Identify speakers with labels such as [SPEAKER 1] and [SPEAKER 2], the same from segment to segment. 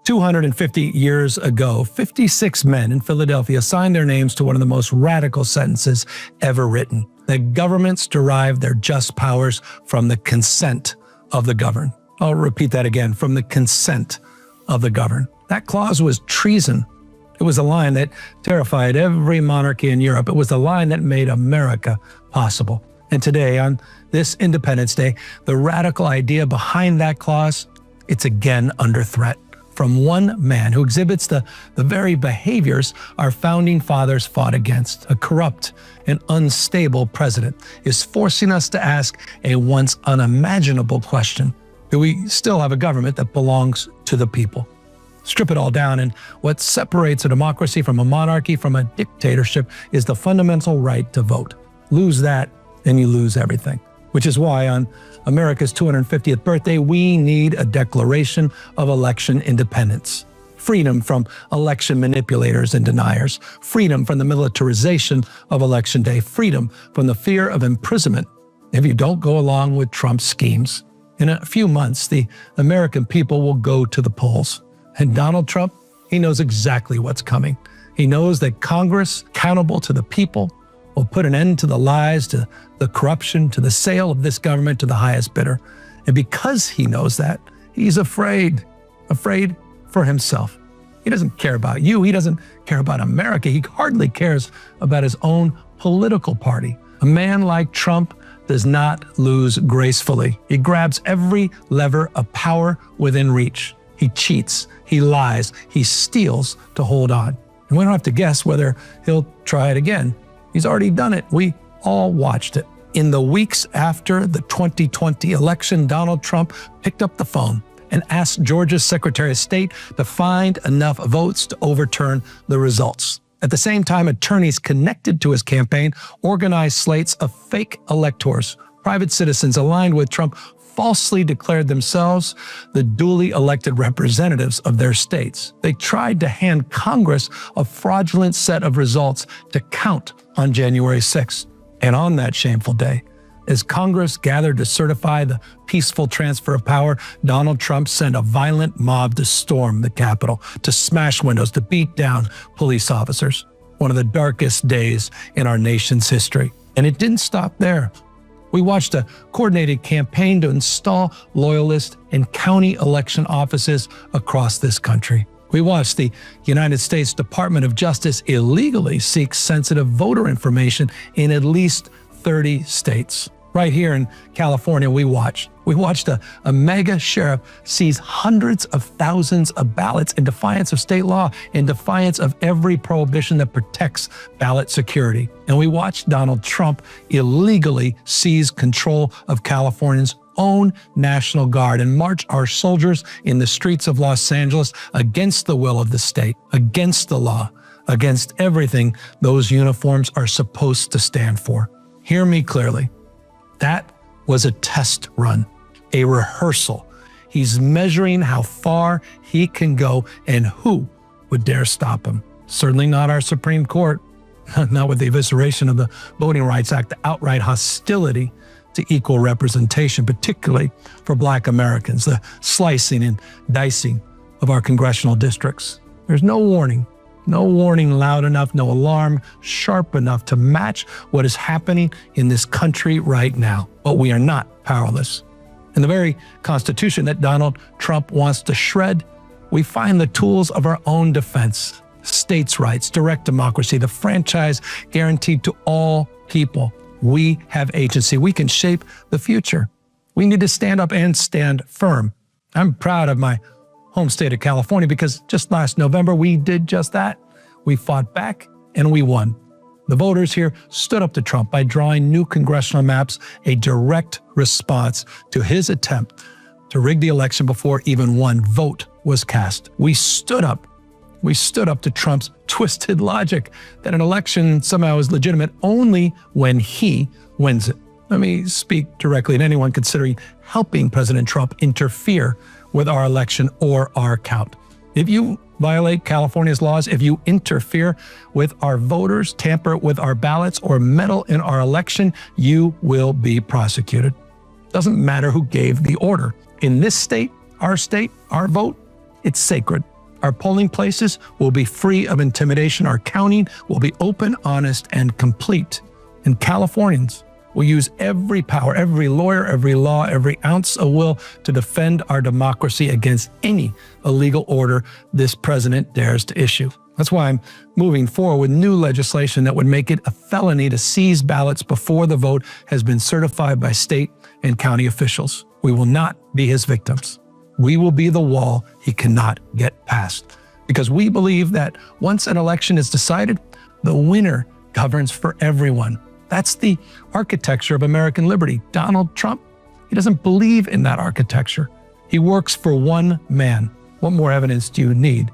[SPEAKER 1] 250 years ago, 56 men in Philadelphia signed their names to one of the most radical sentences ever written, that governments derive their just powers from the consent of the governed. I'll repeat that again, from the consent of the governed. That clause was treason. It was a line that terrified every monarchy in Europe. It was the line that made America possible. And today, on this Independence Day, the radical idea behind that clause, it's again under threat from one man who exhibits the very behaviors our founding fathers fought against. A corrupt and unstable president is forcing us to ask a once unimaginable question. Do we still have a government that belongs to the people? Strip it all down, and what separates a democracy from a monarchy, from a dictatorship, is the fundamental right to vote. Lose that, and you lose everything. Which is why on America's 250th birthday, we need a declaration of election independence. Freedom from election manipulators and deniers. Freedom from the militarization of Election Day. Freedom from the fear of imprisonment if you don't go along with Trump's schemes. In a few months, the American people will go to the polls. And Donald Trump, he knows exactly what's coming. He knows that Congress, accountable to the people, will put an end to the lies, to the corruption, to the sale of this government to the highest bidder. And because he knows that, he's afraid for himself. He doesn't care about you. He doesn't care about America. He hardly cares about his own political party. A man like Trump does not lose gracefully. He grabs every lever of power within reach. He cheats, he lies, he steals to hold on. And we don't have to guess whether he'll try it again. He's already done it. We all watched it. In the weeks after the 2020 election, Donald Trump picked up the phone and asked Georgia's Secretary of State to find enough votes to overturn the results. At the same time, attorneys connected to his campaign organized slates of fake electors. Private citizens aligned with Trump falsely declared themselves the duly elected representatives of their states. They tried to hand Congress a fraudulent set of results to count on January 6th. And on that shameful day, as Congress gathered to certify the peaceful transfer of power, Donald Trump sent a violent mob to storm the Capitol, to smash windows, to beat down police officers. One of the darkest days in our nation's history. And it didn't stop there. We watched a coordinated campaign to install loyalists in county election offices across this country. We watched the United States Department of Justice illegally seek sensitive voter information in at least 30 states. Right here in California, we watched a mega sheriff seize hundreds of thousands of ballots in defiance of state law, in defiance of every prohibition that protects ballot security. And we watched Donald Trump illegally seize control of California's own National Guard and march our soldiers in the streets of Los Angeles against the will of the state, against the law, against everything those uniforms are supposed to stand for. Hear me clearly. That was a test run, a rehearsal. He's measuring how far he can go and who would dare stop him. Certainly not our Supreme Court, not with the evisceration of the Voting Rights Act, the outright hostility to equal representation, particularly for Black Americans, the slicing and dicing of our congressional districts. There's no warning loud enough, no alarm sharp enough to match what is happening in this country right now. But we are not powerless. In the very Constitution that Donald Trump wants to shred, we find the tools of our own defense. States' rights, direct democracy, the franchise guaranteed to all people. We have agency. We can shape the future. We need to stand up and stand firm. I'm proud of my home state of California because just last November, we did just that. We fought back and we won. The voters here stood up to Trump by drawing new congressional maps, a direct response to his attempt to rig the election before even one vote was cast. We stood up to Trump's twisted logic that an election somehow is legitimate only when he wins it. Let me speak directly to anyone considering helping President Trump interfere with our election or our count. If you violate California's laws, if you interfere with our voters, tamper with our ballots, or meddle in our election, you will be prosecuted. Doesn't matter who gave the order. In this state, our vote, it's sacred. Our polling places will be free of intimidation. Our counting will be open, honest, and complete. And Californians will use every power, every lawyer, every law, every ounce of will to defend our democracy against any illegal order this president dares to issue. That's why I'm moving forward with new legislation that would make it a felony to seize ballots before the vote has been certified by state and county officials. We will not be his victims. We will be the wall he cannot get past. Because we believe that once an election is decided, the winner governs for everyone. That's the architecture of American liberty. Donald Trump, he doesn't believe in that architecture. He works for one man. What more evidence do you need?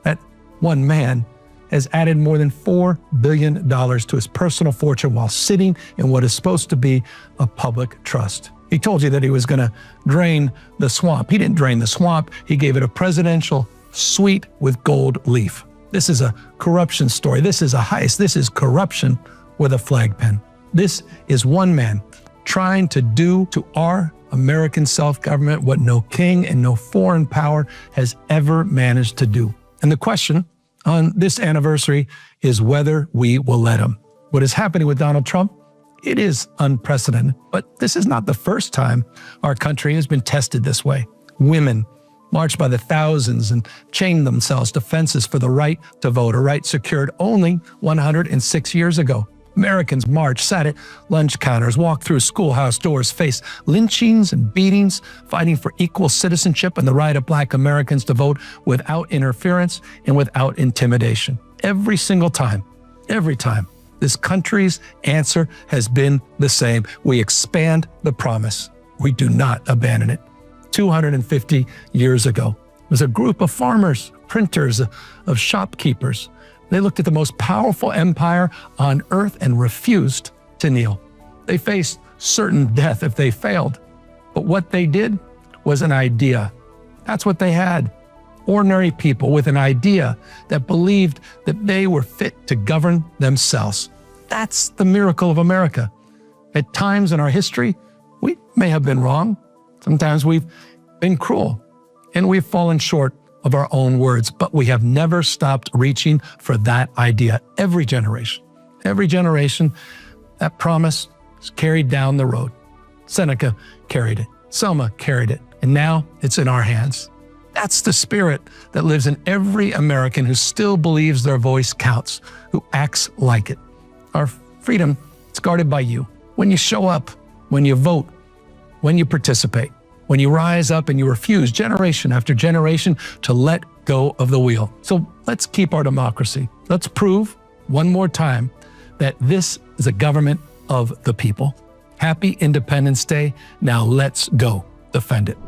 [SPEAKER 1] That one man has added more than $4 billion to his personal fortune while sitting in what is supposed to be a public trust. He told you that he was going to drain the swamp. He didn't drain the swamp. He gave it a presidential suite with gold leaf. This is a corruption story. This is a heist. This is corruption with a flag pen. This is one man trying to do to our American self-government what no king and no foreign power has ever managed to do. And the question on this anniversary is whether we will let him. What is happening with Donald Trump? It is unprecedented, but this is not the first time our country has been tested this way. Women marched by the thousands and chained themselves to fences for the right to vote, a right secured only 106 years ago. Americans marched, sat at lunch counters, walked through schoolhouse doors, faced lynchings and beatings, fighting for equal citizenship and the right of Black Americans to vote without interference and without intimidation. Every single time, every time, this country's answer has been the same. We expand the promise. We do not abandon it. 250 years ago, there was a group of farmers, printers, of shopkeepers. They looked at the most powerful empire on earth and refused to kneel. They faced certain death if they failed. But what they did was an idea. That's what they had. Ordinary people with an idea that believed that they were fit to govern themselves. That's the miracle of America. At times in our history, we may have been wrong. Sometimes we've been cruel, and we've fallen short of our own words, but we have never stopped reaching for that idea. Every generation, that promise is carried down the road. Seneca carried it, Selma carried it, and now it's in our hands. That's the spirit that lives in every American who still believes their voice counts, who acts like it. Our freedom is guarded by you. When you show up, when you vote, when you participate, when you rise up and you refuse generation after generation to let go of the wheel. So let's keep our democracy. Let's prove one more time that this is a government of the people. Happy Independence Day. Now let's go defend it.